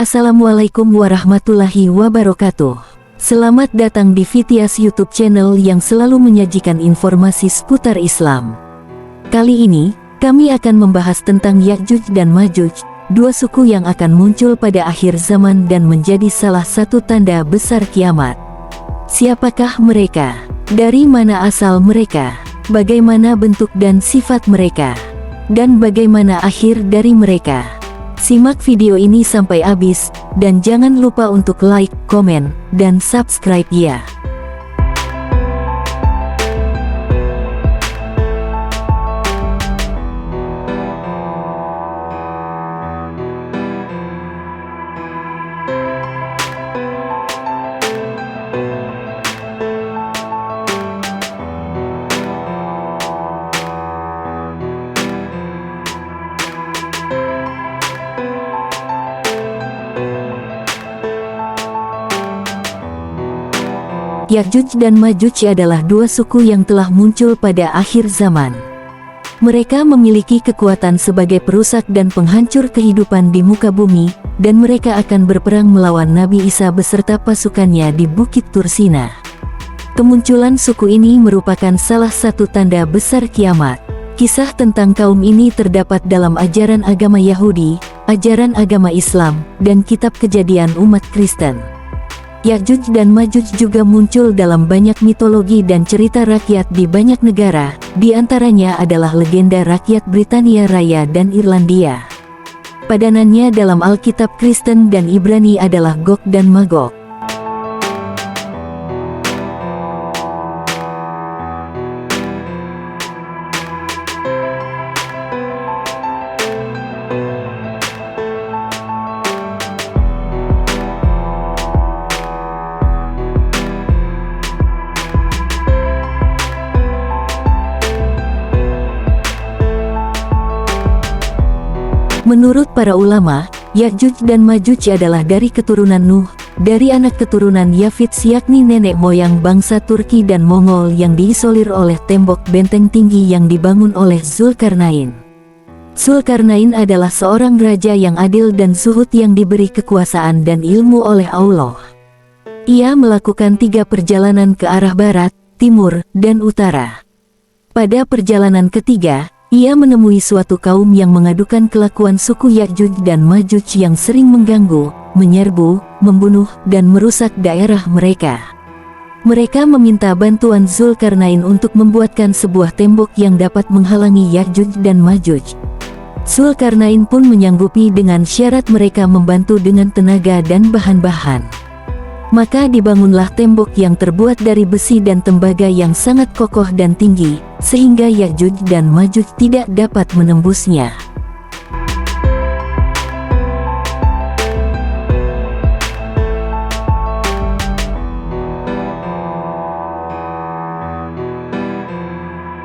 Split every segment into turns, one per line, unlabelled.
Assalamualaikum warahmatullahi wabarakatuh. Selamat datang di Fitias YouTube channel yang selalu menyajikan informasi seputar Islam. Kali ini, kami akan membahas tentang Ya'juj dan Ma'juj, dua suku yang akan muncul pada akhir zaman dan menjadi salah satu tanda besar kiamat. Siapakah mereka? Dari mana asal mereka? Bagaimana bentuk dan sifat mereka? Dan bagaimana akhir dari mereka? Simak video ini sampai habis, dan jangan lupa untuk like, komen, dan subscribe ya. Ya'juj dan Ma'juj adalah dua suku yang telah muncul pada akhir zaman. Mereka memiliki kekuatan sebagai perusak dan penghancur kehidupan di muka bumi, dan mereka akan berperang melawan Nabi Isa beserta pasukannya di Bukit Tursina. Kemunculan suku ini merupakan salah satu tanda besar kiamat. Kisah tentang kaum ini terdapat dalam ajaran agama Yahudi, ajaran agama Islam, dan kitab Kejadian umat Kristen. Ya'juj dan Ma'juj juga muncul dalam banyak mitologi dan cerita rakyat di banyak negara, di antaranya adalah legenda rakyat Britania Raya dan Irlandia. Padanannya dalam Alkitab Kristen dan Ibrani adalah Gog dan Magog. Menurut para ulama, Ya'juj dan Ma'juj adalah dari keturunan Nuh, dari anak keturunan Yafits yakni nenek moyang bangsa Turki dan Mongol yang diisolir oleh tembok benteng tinggi yang dibangun oleh Zulkarnain. Zulkarnain adalah seorang raja yang adil dan zuhud yang diberi kekuasaan dan ilmu oleh Allah. Ia melakukan 3 perjalanan ke arah barat, timur, dan utara. Pada perjalanan ketiga, ia menemui suatu kaum yang mengadukan kelakuan suku Ya'juj dan Ma'juj yang sering mengganggu, menyerbu, membunuh, dan merusak daerah mereka. Mereka meminta bantuan Zulkarnain untuk membuatkan sebuah tembok yang dapat menghalangi Ya'juj dan Ma'juj. Zulkarnain pun menyanggupi dengan syarat mereka membantu dengan tenaga dan bahan-bahan. Maka dibangunlah tembok yang terbuat dari besi dan tembaga yang sangat kokoh dan tinggi, sehingga Ya'juj dan Ma'juj tidak dapat menembusnya.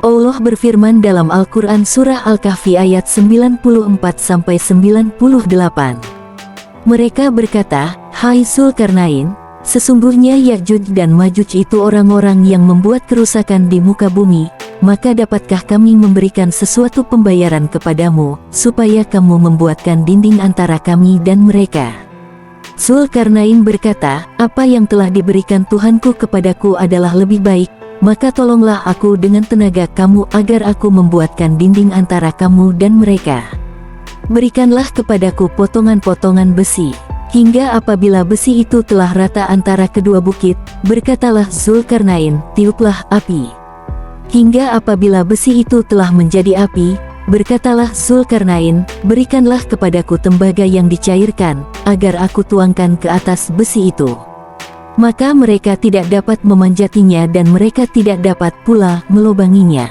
Allah berfirman dalam Al-Quran Surah Al-Kahfi ayat 94-98. Mereka berkata, "Hai Zulkarnain, sesungguhnya Ya'juj dan Ma'juj itu orang-orang yang membuat kerusakan di muka bumi, maka dapatkah kami memberikan sesuatu pembayaran kepadamu, supaya kamu membuatkan dinding antara kami dan mereka?" Zulkarnain berkata, "Apa yang telah diberikan Tuhanku kepadaku adalah lebih baik, maka tolonglah aku dengan tenaga kamu agar aku membuatkan dinding antara kamu dan mereka. Berikanlah kepadaku potongan-potongan besi, hingga apabila besi itu telah rata antara kedua bukit, berkatalah Zulkarnain, tiuplah api. Hingga apabila besi itu telah menjadi api, berkatalah Zulkarnain, berikanlah kepadaku tembaga yang dicairkan, agar aku tuangkan ke atas besi itu. Maka mereka tidak dapat memanjatinya dan mereka tidak dapat pula melubanginya."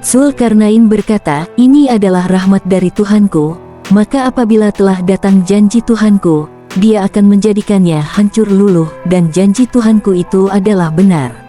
Zulkarnain berkata, "Ini adalah rahmat dari Tuhanku, maka apabila telah datang janji Tuhanku, Dia akan menjadikannya hancur luluh, dan janji Tuhanku itu adalah benar."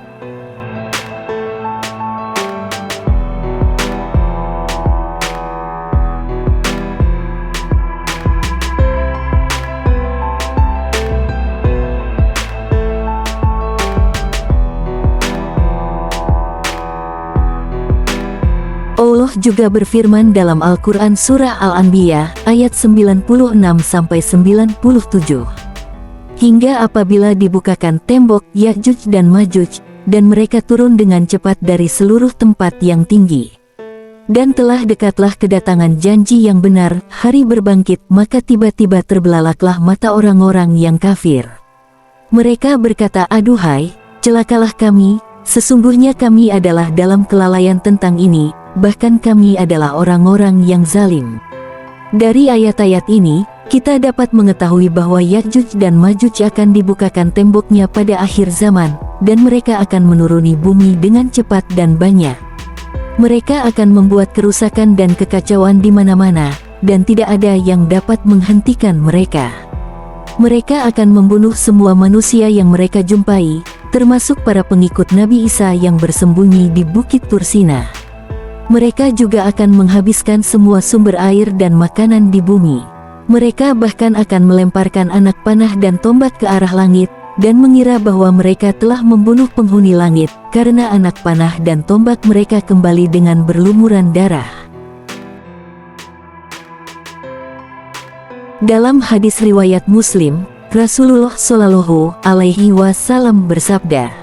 Allah juga berfirman dalam Al-Quran Surah Al-Anbiya, ayat 96-97. Hingga apabila dibukakan tembok Ya'juj dan Ma'juj, dan mereka turun dengan cepat dari seluruh tempat yang tinggi. Dan telah dekatlah kedatangan janji yang benar, hari berbangkit, maka tiba-tiba terbelalaklah mata orang-orang yang kafir. Mereka berkata, aduhai, celakalah kami, sesungguhnya kami adalah dalam kelalaian tentang ini, bahkan kami adalah orang-orang yang zalim. Dari ayat-ayat ini, kita dapat mengetahui bahwa Ya'juj dan Ma'juj akan dibukakan temboknya pada akhir zaman, dan mereka akan menuruni bumi dengan cepat dan banyak. Mereka akan membuat kerusakan dan kekacauan di mana-mana, dan tidak ada yang dapat menghentikan mereka. Mereka akan membunuh semua manusia yang mereka jumpai, termasuk para pengikut Nabi Isa yang bersembunyi di Bukit Tursina. Mereka juga akan menghabiskan semua sumber air dan makanan di bumi. Mereka bahkan akan melemparkan anak panah dan tombak ke arah langit, dan mengira bahwa mereka telah membunuh penghuni langit, karena anak panah dan tombak mereka kembali dengan berlumuran darah. Dalam hadis riwayat Muslim, Rasulullah Shallallahu Alaihi Wasallam bersabda,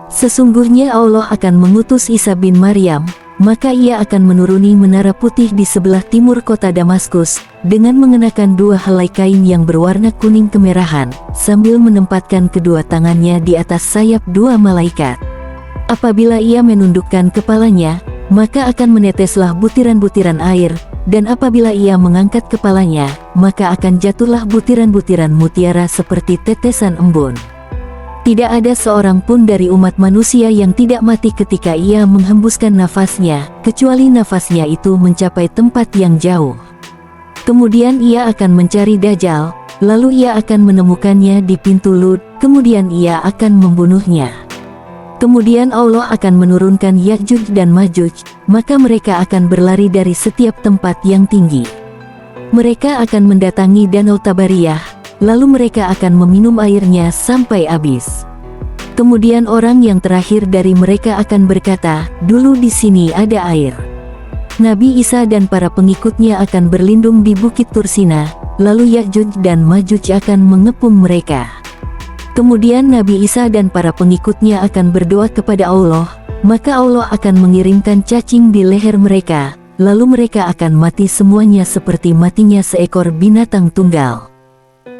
sesungguhnya Allah akan mengutus Isa bin Maryam, maka ia akan menuruni menara putih di sebelah timur kota Damaskus, dengan mengenakan 2 helai kain yang berwarna kuning kemerahan, sambil menempatkan kedua tangannya di atas sayap 2 malaikat. Apabila ia menundukkan kepalanya, maka akan meneteslah butiran-butiran air, dan apabila ia mengangkat kepalanya, maka akan jatuhlah butiran-butiran mutiara seperti tetesan embun. Tidak ada seorang pun dari umat manusia yang tidak mati ketika ia menghembuskan nafasnya, kecuali nafasnya itu mencapai tempat yang jauh. Kemudian ia akan mencari Dajjal, lalu ia akan menemukannya di pintu Lud, kemudian ia akan membunuhnya. Kemudian Allah akan menurunkan Ya'juj dan Ma'juj, maka mereka akan berlari dari setiap tempat yang tinggi. Mereka akan mendatangi Danau Tabariyah, lalu mereka akan meminum airnya sampai habis. Kemudian orang yang terakhir dari mereka akan berkata, dulu di sini ada air. Nabi Isa dan para pengikutnya akan berlindung di Bukit Tursina, lalu Ya'juj dan Ma'juj akan mengepung mereka. Kemudian Nabi Isa dan para pengikutnya akan berdoa kepada Allah, maka Allah akan mengirimkan cacing di leher mereka, lalu mereka akan mati semuanya seperti matinya seekor binatang tunggal.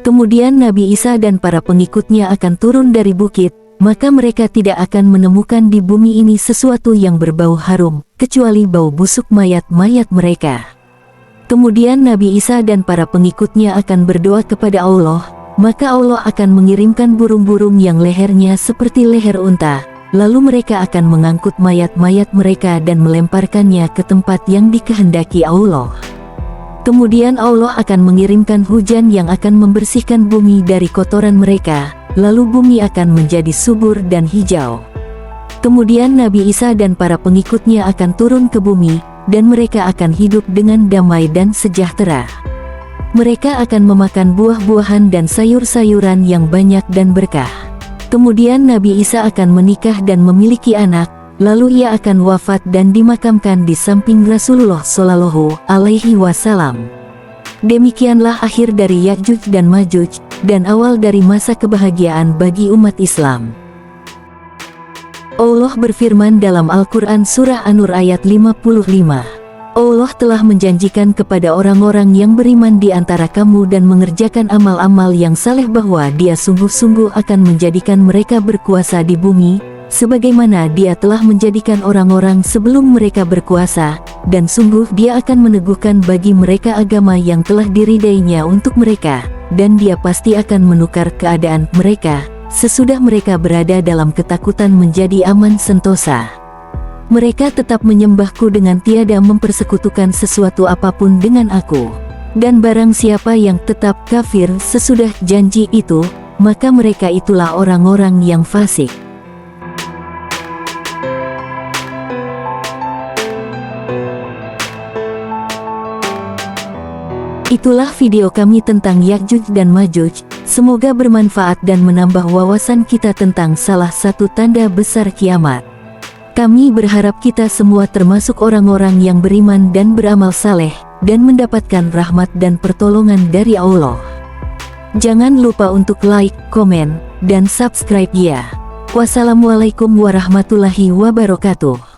Kemudian Nabi Isa dan para pengikutnya akan turun dari bukit, maka mereka tidak akan menemukan di bumi ini sesuatu yang berbau harum, kecuali bau busuk mayat-mayat mereka. Kemudian Nabi Isa dan para pengikutnya akan berdoa kepada Allah, maka Allah akan mengirimkan burung-burung yang lehernya seperti leher unta, lalu mereka akan mengangkut mayat-mayat mereka dan melemparkannya ke tempat yang dikehendaki Allah. Kemudian Allah akan mengirimkan hujan yang akan membersihkan bumi dari kotoran mereka, lalu bumi akan menjadi subur dan hijau. Kemudian Nabi Isa dan para pengikutnya akan turun ke bumi, dan mereka akan hidup dengan damai dan sejahtera. Mereka akan memakan buah-buahan dan sayur-sayuran yang banyak dan berkah. Kemudian Nabi Isa akan menikah dan memiliki anak, lalu ia akan wafat dan dimakamkan di samping Rasulullah Shallallahu Alaihi Wasallam. Demikianlah akhir dari Ya'juj dan Ma'juj, dan awal dari masa kebahagiaan bagi umat Islam. Allah berfirman dalam Al-Quran Surah An-Nur ayat 55. Allah telah menjanjikan kepada orang-orang yang beriman di antara kamu dan mengerjakan amal-amal yang saleh bahwa Dia sungguh-sungguh akan menjadikan mereka berkuasa di bumi, sebagaimana Dia telah menjadikan orang-orang sebelum mereka berkuasa, dan sungguh Dia akan meneguhkan bagi mereka agama yang telah diridainya untuk mereka, dan Dia pasti akan menukar keadaan mereka, sesudah mereka berada dalam ketakutan menjadi aman sentosa. Mereka tetap menyembahku dengan tiada mempersekutukan sesuatu apapun dengan aku. Dan barang siapa yang tetap kafir sesudah janji itu, maka mereka itulah orang-orang yang fasik. Itulah video kami tentang Ya'juj dan Ma'juj. Semoga bermanfaat dan menambah wawasan kita tentang salah satu tanda besar kiamat. Kami berharap kita semua termasuk orang-orang yang beriman dan beramal saleh, dan mendapatkan rahmat dan pertolongan dari Allah. Jangan lupa untuk like, komen, dan subscribe ya. Wassalamualaikum warahmatullahi wabarakatuh.